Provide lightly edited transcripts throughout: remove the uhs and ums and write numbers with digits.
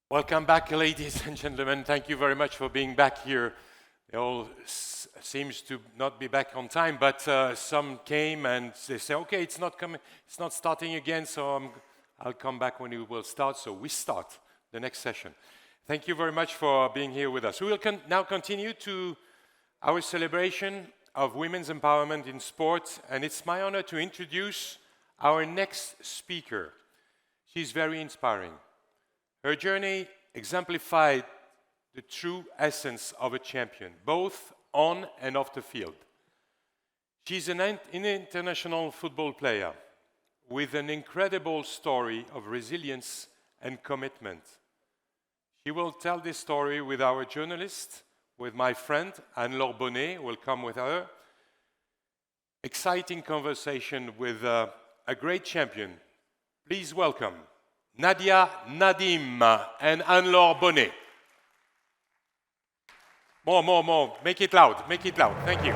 Welcome back, ladies and gentlemen. Thank you very much for being back here. It all seems to not be back on time, but some came and they say, okay, it's not coming, it's not starting again, so I'll come back when it will start. So we start the next session. Thank you very much for being here with us. We will now continue to our celebration of women's empowerment in sport, and it's my honor to introduce our next speaker. She's very inspiring. Her journey exemplified the true essence of a champion, both on and off the field. She's an international football player with an incredible story of resilience and commitment. She will tell this story with our journalist, with my friend Anne-Laure Bonnet, will come with her. Exciting conversation with a great champion. Please welcome Nadia Nadim and Anne-Laure Bonnet. More. Make it loud. Thank you.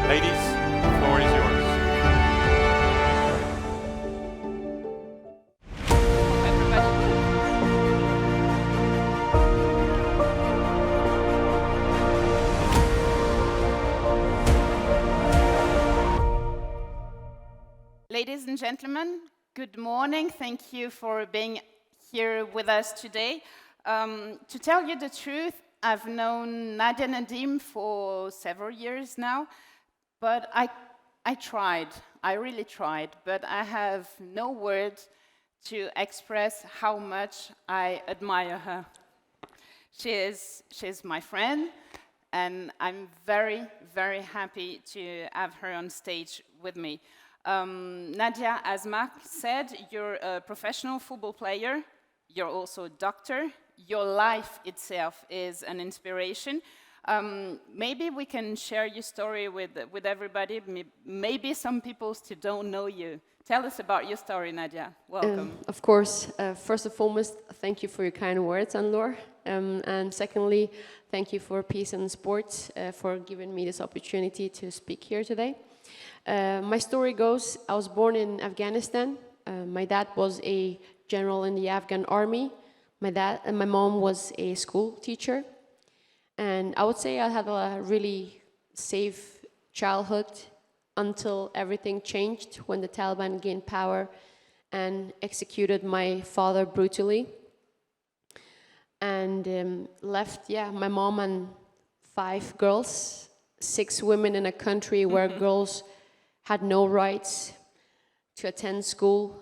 Ladies, the floor is yours. Ladies and gentlemen, good morning. Thank you for being here with us today. To tell you the truth, I've known Nadia Nadim for several years now, but I tried. I really tried, but I have no words to express how much I admire her. She's my friend, and I'm very, very happy to have her on stage with me. Nadia, as Marc said, you're a professional football player. You're also a doctor. Your life itself is an inspiration. Maybe we can share your story with everybody. Maybe some people still don't know you. Tell us about your story, Nadia. Welcome. Of course, first and foremost, thank you for your kind words, Anne-Laure. And secondly, thank you for Peace and Sports for giving me this opportunity to speak here today. My story goes, I was born in Afghanistan. My dad was a general in the Afghan army. My mom was a school teacher. And I would say I had a really safe childhood until everything changed when the Taliban gained power and executed my father brutally. And left, my mom and 5 girls, 6 women in a country where girls had no rights to attend school.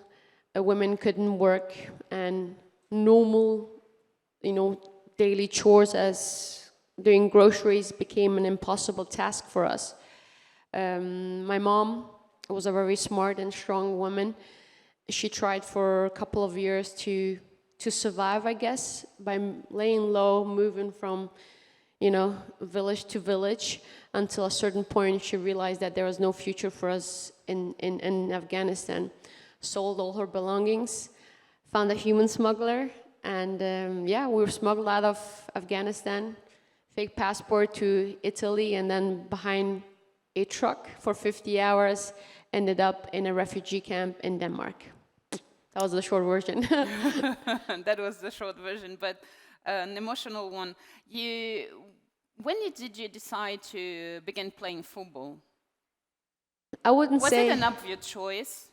Women couldn't work, and normal, daily chores as doing groceries became an impossible task for us. My mom was a very smart and strong woman. She tried for a couple of years to survive, I guess, by laying low, moving from village to village, until a certain point she realized that there was no future for us in Afghanistan. Sold all her belongings, found a human smuggler, and we were smuggled out of Afghanistan, fake passport to Italy, and then behind a truck for 50 hours, ended up in a refugee camp in Denmark. That was the short version. That was the short version, but an emotional one. When did you decide to begin playing football? Was it an obvious choice?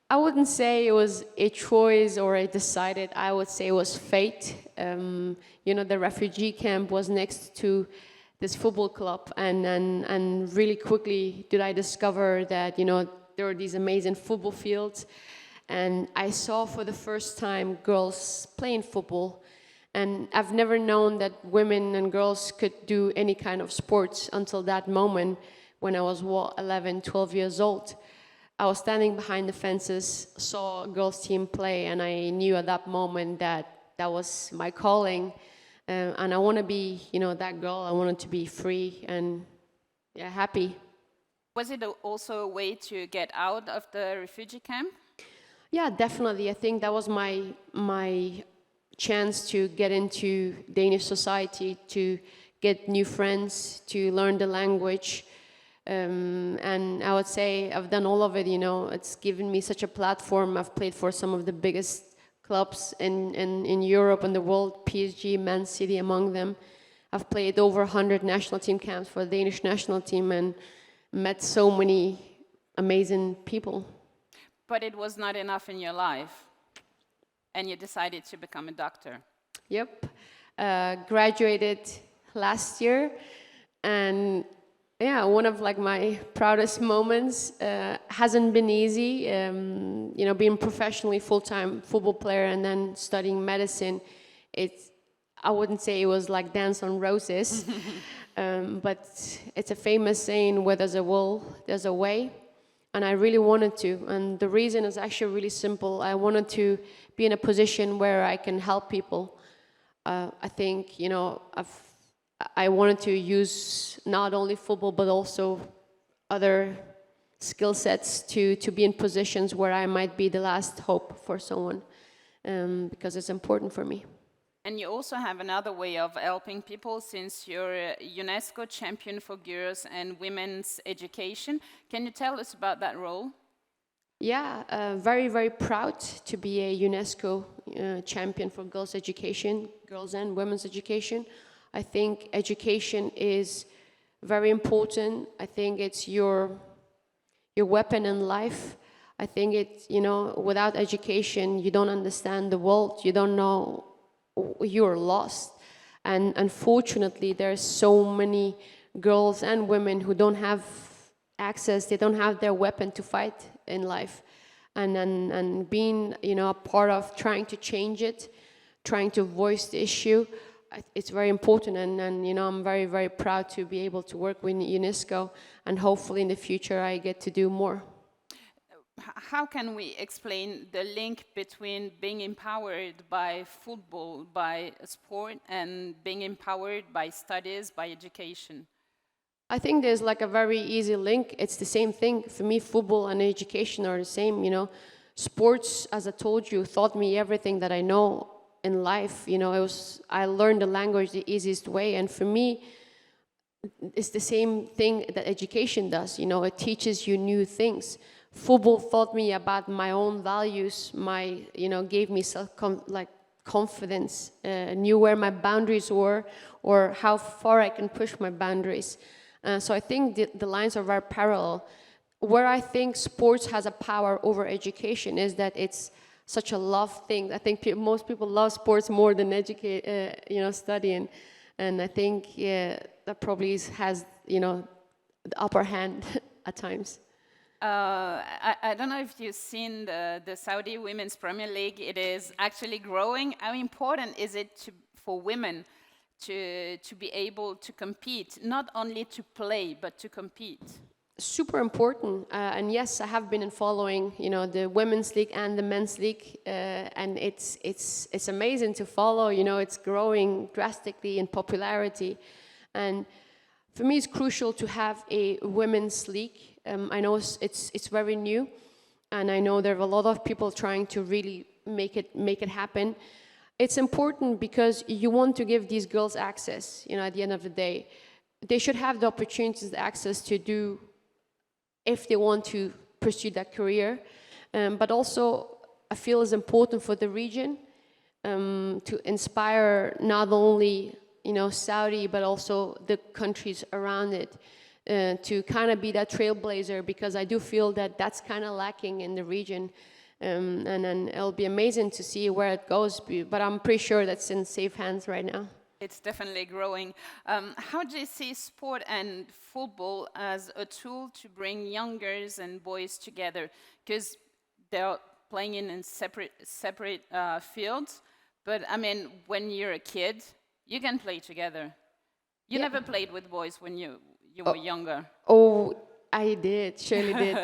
I wouldn't say it was a choice or I decided. I would say it was fate. The refugee camp was next to this football club, and really quickly did I discover that there were these amazing football fields, and I saw for the first time girls playing football. And I've never known that women and girls could do any kind of sports until that moment when I was 11, 12 years old. I was standing behind the fences, saw a girls' team play, and I knew at that moment that was my calling. And I want to be, that girl. I wanted to be free and happy. Was it also a way to get out of the refugee camp? Yeah, definitely. I think that was my chance to get into Danish society, to get new friends, to learn the language, And I would say I've done all of it, it's given me such a platform. I've played for some of the biggest clubs in Europe and the world, PSG, Man City among them. I've played over 100 national team camps for the Danish national team and met so many amazing people. But it was not enough in your life, and you decided to become a doctor. Yep. Graduated last year, and yeah, one of my proudest moments. Hasn't been easy, being professionally full-time football player and then studying medicine. I wouldn't say it was like dance on roses, but it's a famous saying, where there's a will, there's a way. And I really wanted to, and the reason is actually really simple. I wanted to be in a position where I can help people. I think, I wanted to use not only football, but also other skill sets to be in positions where I might be the last hope for someone, because it's important for me. And you also have another way of helping people, since you're a UNESCO champion for girls and women's education. Can you tell us about that role? Yeah, very, very proud to be a UNESCO champion for girls' education, girls and women's education. I think education is very important. I think it's your weapon in life. I think it's, without education, you don't understand the world. You don't know, you're lost. And unfortunately, there's so many girls and women who don't have access. They don't have their weapon to fight in life. And being, a part of trying to change it, trying to voice the issue, it's very important, and I'm very, very proud to be able to work with UNESCO, and hopefully in the future I get to do more. How can we explain the link between being empowered by football, by sport, and being empowered by studies, by education? I think there's a very easy link. It's the same thing. For me, football and education are the same, Sports, as I told you, taught me everything that I know in life. I learned the language the easiest way, and for me it's the same thing that education does. It teaches you new things. Football taught me about my own values, gave me confidence, knew where my boundaries were or how far I can push my boundaries. So I think the lines are very parallel. Where I think sports has a power over education is that it's such a love thing. I think most people love sports more than studying, and I think that probably has the upper hand at times. I don't know if you've seen the Saudi Women's Premier League. It is actually growing. How important is it for women to be able to compete, not only to play but to compete? Super important, and yes, I have been following, the women's league and the men's league, and it's amazing to follow. It's growing drastically in popularity, and for me, it's crucial to have a women's league. I know it's very new, and I know there are a lot of people trying to really make it happen. It's important because you want to give these girls access. At the end of the day, they should have the opportunities, the access to do, if they want to pursue that career. But also, I feel it's important for the region to inspire not only Saudi, but also the countries around it, to kind of be that trailblazer, because I do feel that that's kind of lacking in the region. And then it'll be amazing to see where it goes, but I'm pretty sure that's in safe hands right now. It's definitely growing. How do you see sport and football as a tool to bring young girls and boys together? Because they're playing in separate fields. But I mean, when you're a kid, you can play together. You never played with boys when you were younger. Oh, I did, surely did.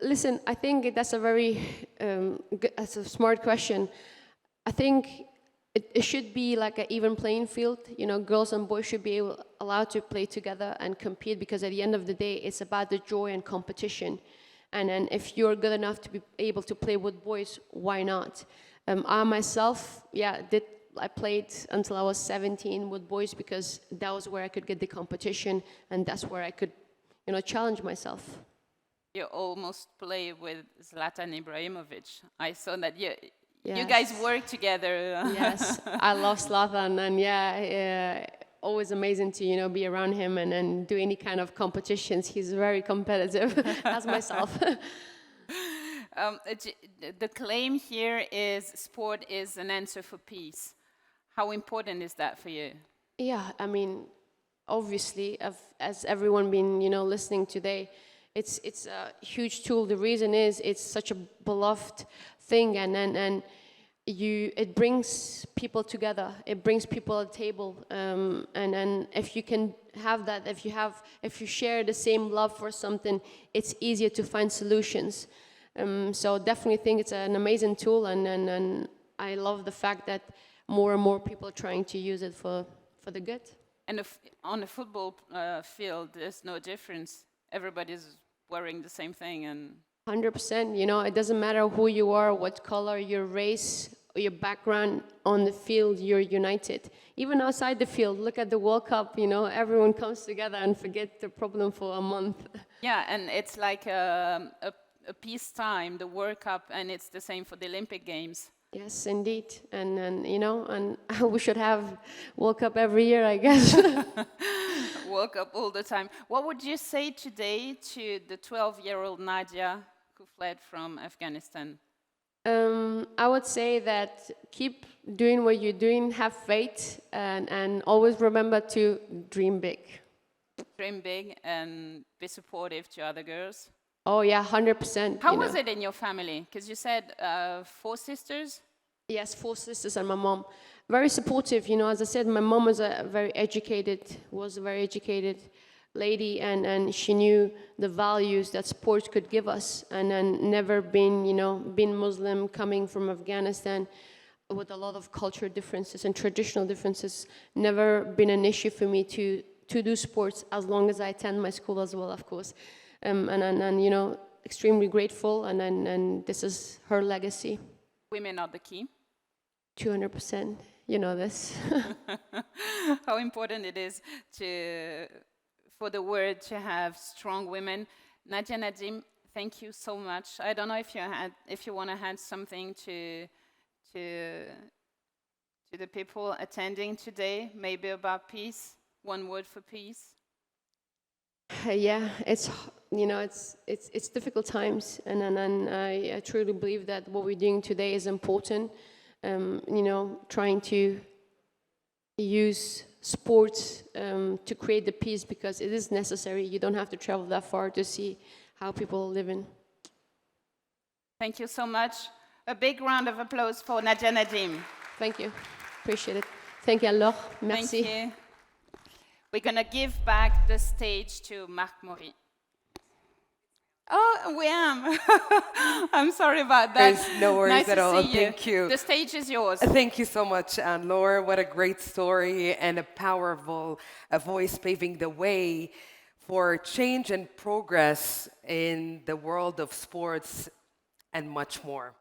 Listen, I think that's a very that's a smart question. I think it should be like an even playing field. Girls and boys should be allowed to play together and compete, because at the end of the day, it's about the joy and competition. And then if you're good enough to be able to play with boys, why not? I myself, I played until I was 17 with boys, because that was where I could get the competition, and that's where I could, challenge myself. You almost play with Zlatan Ibrahimovic. I saw that you Yes. guys work together. Yes, I love Zlatan, and always amazing to be around him and do any kind of competitions. He's very competitive, as myself. The claim here is sport is an answer for peace. How important is that for you? Yeah, I mean, obviously, as everyone been listening today, it's a huge tool. The reason is it's such a beloved thing, and it brings people together. It brings people at the table, and if you can have that, if you share the same love for something, it's easier to find solutions. So definitely think it's an amazing tool, and I love the fact that more and more people are trying to use it for the good. And on a football field, there's no difference. Everybody's wearing the same thing, and 100%. It doesn't matter who you are, what color, your race, or your background. On the field, you're united. Even outside the field, look at the World Cup. Everyone comes together and forget the problem for a month. Yeah, and it's like a peacetime, the World Cup, and it's the same for the Olympic Games. Yes, indeed, and we should have World Cup every year, I guess. World Cup all the time. What would you say today to the 12-year-old Nadia who fled from Afghanistan? I would say that keep doing what you're doing, have faith, and always remember to dream big. Dream big and be supportive to other girls. Oh yeah, 100%. How was it in your family? Because you said 4 sisters? Yes, 4 sisters and my mom. Very supportive, as I said, my mom was a very educated lady, and she knew the values that sport could give us, and never been Muslim, coming from Afghanistan with a lot of cultural differences and traditional differences, never been an issue for me to do sports as long as I attend my school as well, of course. And extremely grateful, and this is her legacy. Women are the key. 200%, this. How important it is for the world to have strong women. Nadia Nadim, thank you so much. I don't know if you want to add something to the people attending today, maybe about peace. One word for peace. Yeah, it's difficult times, and I truly believe that what we're doing today is important. Trying to use sports to create the peace, because it is necessary. You don't have to travel that far to see how people are living. Thank you so much. A big round of applause for Nadia Nadim. Thank you. Appreciate it. Thank you, Anne-Laure. Merci. Thank you. We're going to give back the stage to Marc Maury. Oh, we am. I'm sorry about that. There's no worries nice at all. See you. Thank you. The stage is yours. Thank you so much, Anne-Laure. What a great story and a powerful voice paving the way for change and progress in the world of sports and much more.